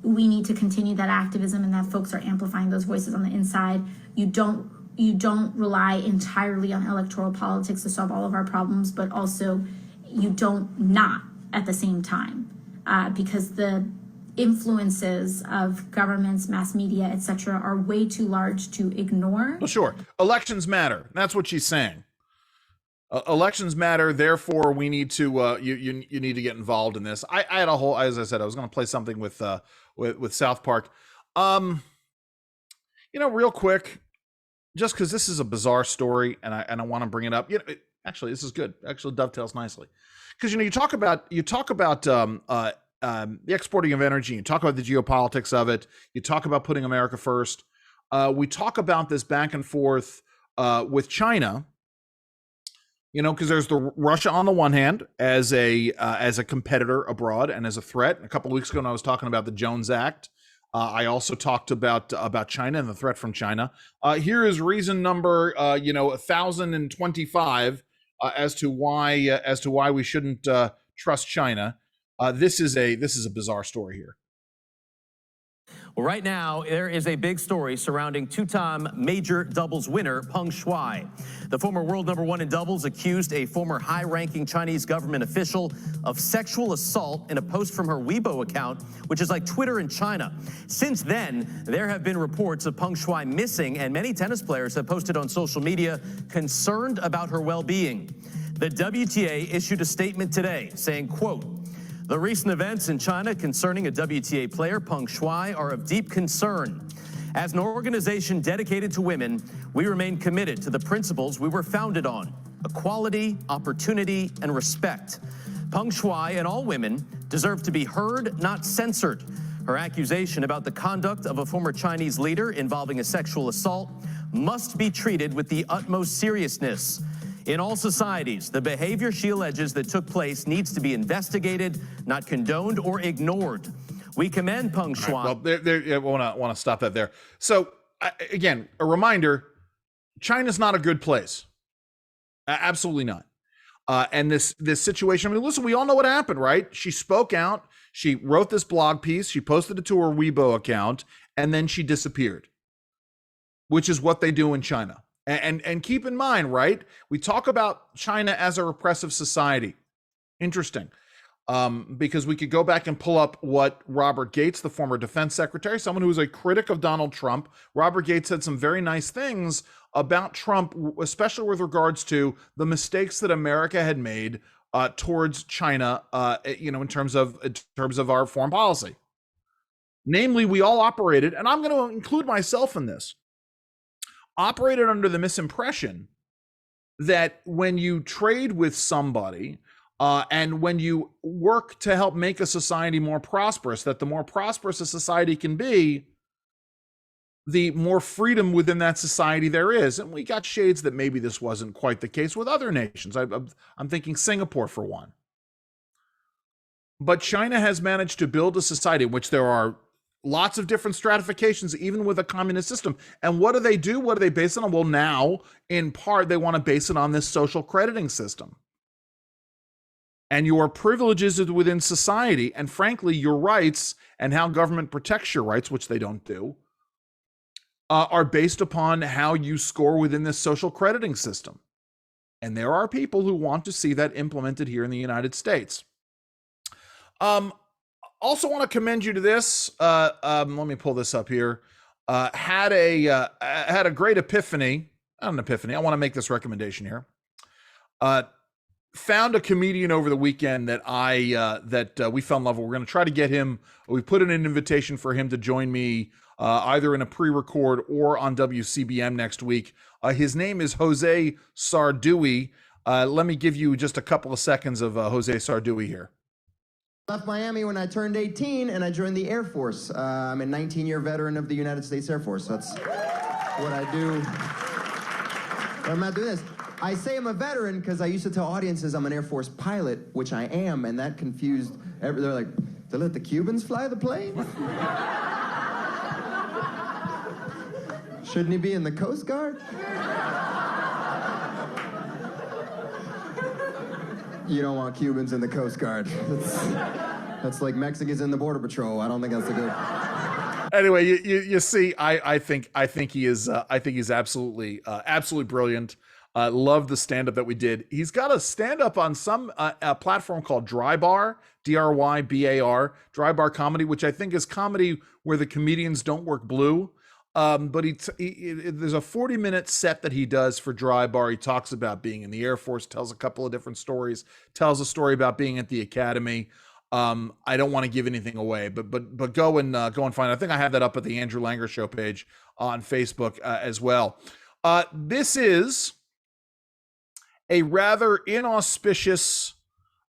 we need to continue that activism and that folks are amplifying those voices on the inside. You don't rely entirely on electoral politics to solve all of our problems, but also you don't not at the same time, because the influences of governments, mass media, etc., are way too large to ignore. Well, sure. Elections matter. That's what she's saying. Elections matter. Therefore, we need to you need to get involved in this. I had a whole, as I said, I was going to play something with South Park. Real quick, just because this is a bizarre story, and I want to bring it up. Actually, this is good. Actually, dovetails nicely, because you talk about the exporting of energy. You talk about the geopolitics of it. You talk about putting America first. We talk about this back and forth with China. Because there's the Russia on the one hand as a competitor abroad and as a threat. A couple of weeks ago, when I was talking about the Jones Act, I also talked about China and the threat from China. Here is reason number 1025 as to why we shouldn't trust China. This is a bizarre story here. Well, right now, there is a big story surrounding two-time major doubles winner Peng Shuai. The former world #1 in doubles accused a former high-ranking Chinese government official of sexual assault in a post from her Weibo account, which is like Twitter in China. Since then, there have been reports of Peng Shuai missing, and many tennis players have posted on social media concerned about her well-being. The WTA issued a statement today saying, quote, "The recent events in China concerning a WTA player, Peng Shuai, are of deep concern. As an organization dedicated to women, we remain committed to the principles we were founded on: equality, opportunity, and respect. Peng Shuai and all women deserve to be heard, not censored. Her accusation about the conduct of a former Chinese leader involving a sexual assault must be treated with the utmost seriousness. In all societies, the behavior she alleges that took place needs to be investigated, not condoned or ignored. We commend Peng Shuai." Well, I want to stop that there. So, again, a reminder, China's not a good place. Absolutely not. And this situation, I mean, listen, we all know what happened, right? She spoke out. She wrote this blog piece. She posted it to her Weibo account, and then she disappeared, which is what they do in China. And keep in mind, right, we talk about China as a repressive society. Interesting. Because we could go back and pull up what Robert Gates, the former defense secretary, someone who was a critic of Donald Trump. Robert Gates said some very nice things about Trump, especially with regards to the mistakes that America had made towards China, in terms of our foreign policy. Namely, we all operated, and I'm going to include myself in this, operated under the misimpression that when you trade with somebody and when you work to help make a society more prosperous, that the more prosperous a society can be, the more freedom within that society there is. And we got shades that maybe this wasn't quite the case with other nations. I'm thinking Singapore for one. But China has managed to build a society in which there are lots of different stratifications, even with a communist system. And what do they do? What do they base it on? Well, now, in part, they want to base it on this social crediting system. And your privileges within society, and frankly, your rights and how government protects your rights, which they don't do, are based upon how you score within this social crediting system. And there are people who want to see that implemented here in the United States. Also want to commend you to this. Let me pull this up here. Had a great epiphany. Not an epiphany. I want to make this recommendation here. Found a comedian over the weekend that we fell in love with. We're going to try to get him. We put in an invitation for him to join me either in a pre-record or on WCBM next week. His name is Jose Sarduy. Let me give you just a couple of seconds of Jose Sarduy here. Left Miami when I turned 18 and I joined the Air Force. I'm a 19-year veteran of the United States Air Force. That's what I do. I'm not doing this. I say I'm a veteran because I used to tell audiences I'm an Air Force pilot, which I am, and that confused they're like, they let the Cubans fly the plane? Shouldn't he be in the Coast Guard? You don't want Cubans in the Coast Guard. That's like Mexicans in the Border Patrol. I don't think that's a good. Anyway, you see, I think he is absolutely brilliant. Love the stand-up that we did. He's got a stand-up on some a platform called Dry Bar, DRYBAR, Dry Bar Comedy, which I think is comedy where the comedians don't work blue. But there's a 40-minute set that he does for Dry Bar. He talks about being in the Air Force, tells a couple of different stories, tells a story about being at the academy. I don't want to give anything away, but go and find it. I think I have that up at the Andrew Langer Show page on Facebook as well. This is a rather inauspicious,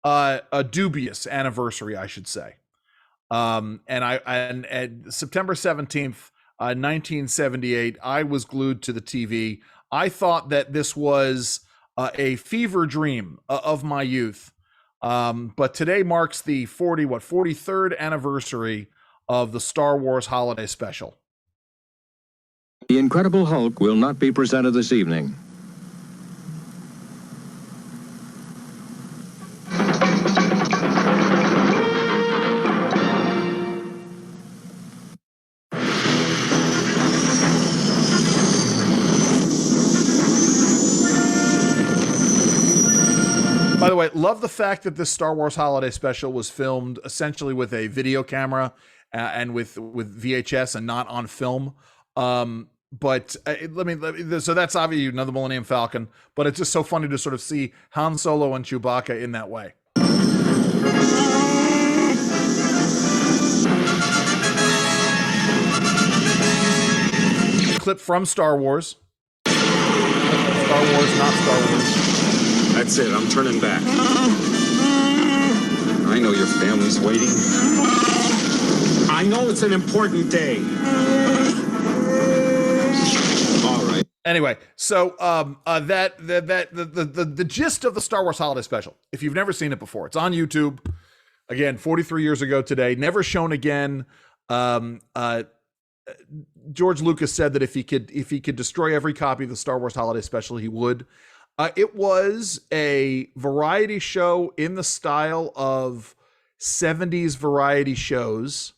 a dubious anniversary, I should say. And September 17th, 1978, I was glued to the TV. I thought that this was a fever dream of my youth. But today marks the 43rd anniversary of the Star Wars Holiday Special. The Incredible Hulk will not be presented this evening. By the way, love the fact that this Star Wars Holiday Special was filmed essentially with a video camera and with VHS and not on film. So that's obviously another Millennium Falcon, but it's just so funny to sort of see Han Solo and Chewbacca in that way. Clip from Star Wars. Star Wars, not Star Wars. That's it, I'm turning back. I know your family's waiting. I know it's an important day. All right. Anyway, so the gist of the Star Wars Holiday Special, if you've never seen it before, it's on YouTube. Again, 43 years ago today, never shown again. George Lucas said that if he could destroy every copy of the Star Wars Holiday Special, he would. It was a variety show in the style of 70s variety shows.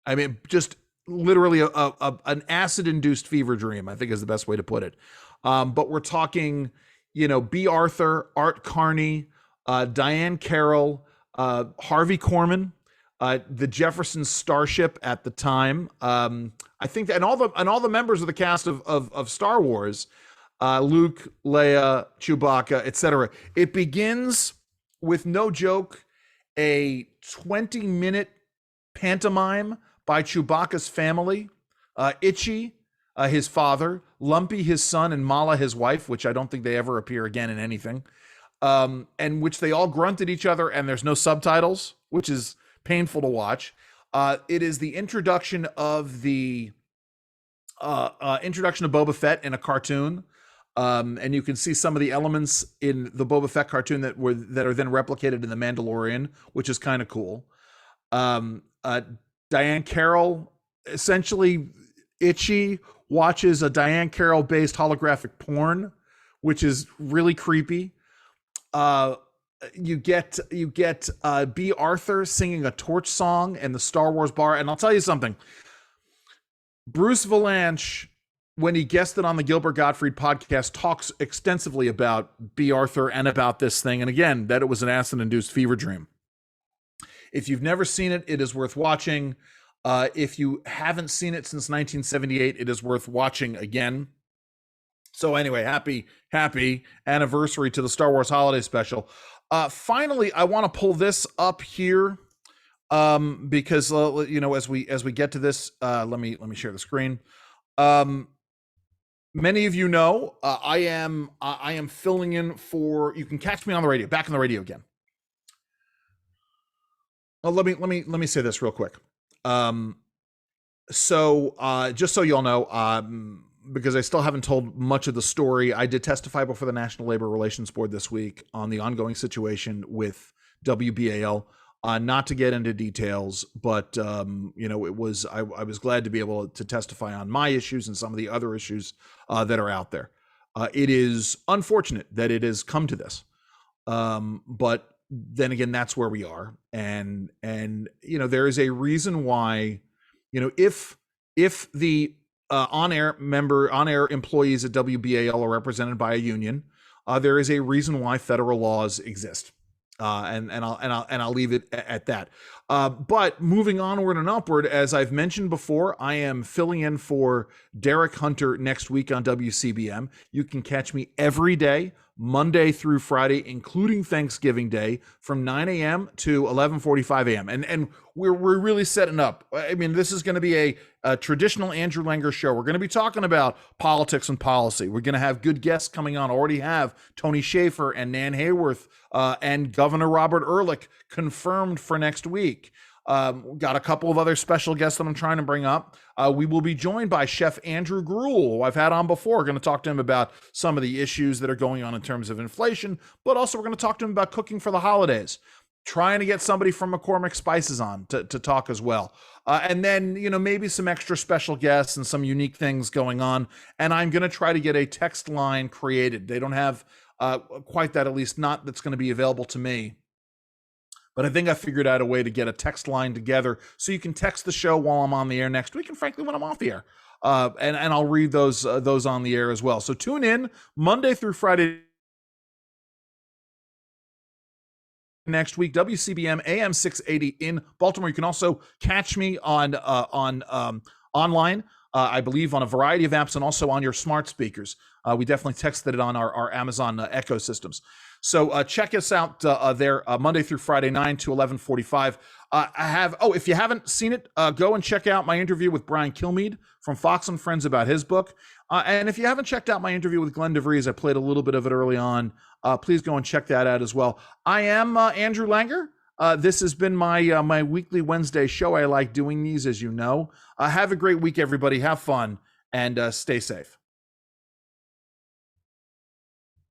I mean, just literally an acid-induced fever dream, I think is the best way to put it. But we're talking, B. Arthur, Art Carney, Diane Carroll, Harvey Korman, the Jefferson Starship at the time. I think that, and all the members of the cast of Star Wars. Luke, Leia, Chewbacca, etc. It begins with, no joke, a 20-minute pantomime by Chewbacca's family. Itchy, his father, Lumpy, his son, and Mala, his wife, which I don't think they ever appear again in anything, and which they all grunt at each other, and there's no subtitles, which is painful to watch. It is the introduction of Boba Fett in a cartoon. And you can see some of the elements in the Boba Fett cartoon that are then replicated in The Mandalorian, which is kind of cool. Diane Carroll, essentially, Itchy watches a Diane Carroll-based holographic porn, which is really creepy. You get B. Arthur singing a torch song in the Star Wars bar, and I'll tell you something. Bruce Vilanch, when he guested on the Gilbert Gottfried podcast, talks extensively about B. Arthur and about this thing. And again, that it was an acid-induced fever dream. If you've never seen it, it is worth watching. If you haven't seen it since 1978, it is worth watching again. So anyway, happy anniversary to the Star Wars Holiday Special. Finally, I want to pull this up here because as we get to this, let me share the screen. Many of you know I am filling in for. You can catch me on the radio, back on the radio again. let me say this real quick. So just so y'all know, because I still haven't told much of the story, I did testify before the National Labor Relations Board this week on the ongoing situation with WBAL. Not to get into details, but it was I was glad to be able to testify on my issues and some of the other issues that are out there. It is unfortunate that it has come to this, but then again, that's where we are, and there is a reason why, if the on-air employees at WBAL are represented by a union, there is a reason why federal laws exist. And I'll leave it at that. But moving onward and upward, as I've mentioned before, I am filling in for Derek Hunter next week on WCBM. You can catch me every day, Monday through Friday, including Thanksgiving Day, from 9 a.m. to 11:45 a.m. And we're really setting up. I mean, this is going to be a traditional Andrew Langer show. We're going to be talking about politics and policy. We're going to have good guests coming on. Already have Tony Schaefer and Nan Hayworth and Governor Robert Ehrlich confirmed for next week. Got a couple of other special guests that I'm trying to bring up. We will be joined by Chef Andrew Gruel, who I've had on before. We're going to talk to him about some of the issues that are going on in terms of inflation, but also we're going to talk to him about cooking for the holidays. Trying to get somebody from McCormick Spices on to talk as well. And then, maybe some extra special guests and some unique things going on. And I'm going to try to get a text line created. They don't have quite that, at least not that's going to be available to me. But I think I figured out a way to get a text line together so you can text the show while I'm on the air next week, and frankly, when I'm off the air. And I'll read those on the air as well. So tune in Monday through Friday next week, WCBM AM 680 in Baltimore. You can also catch me on online, I believe, on a variety of apps and also on your smart speakers. We definitely texted it on our Amazon Echo systems. So check us out there Monday through Friday, 9 to 11:45. If you haven't seen it, go and check out my interview with Brian Kilmeade from Fox and Friends about his book. And if you haven't checked out my interview with Glen de Vries, I played a little bit of it early on. Please go and check that out as well. I am Andrew Langer. This has been my weekly Wednesday show. I like doing these, as you know. Have a great week, everybody. Have fun and stay safe.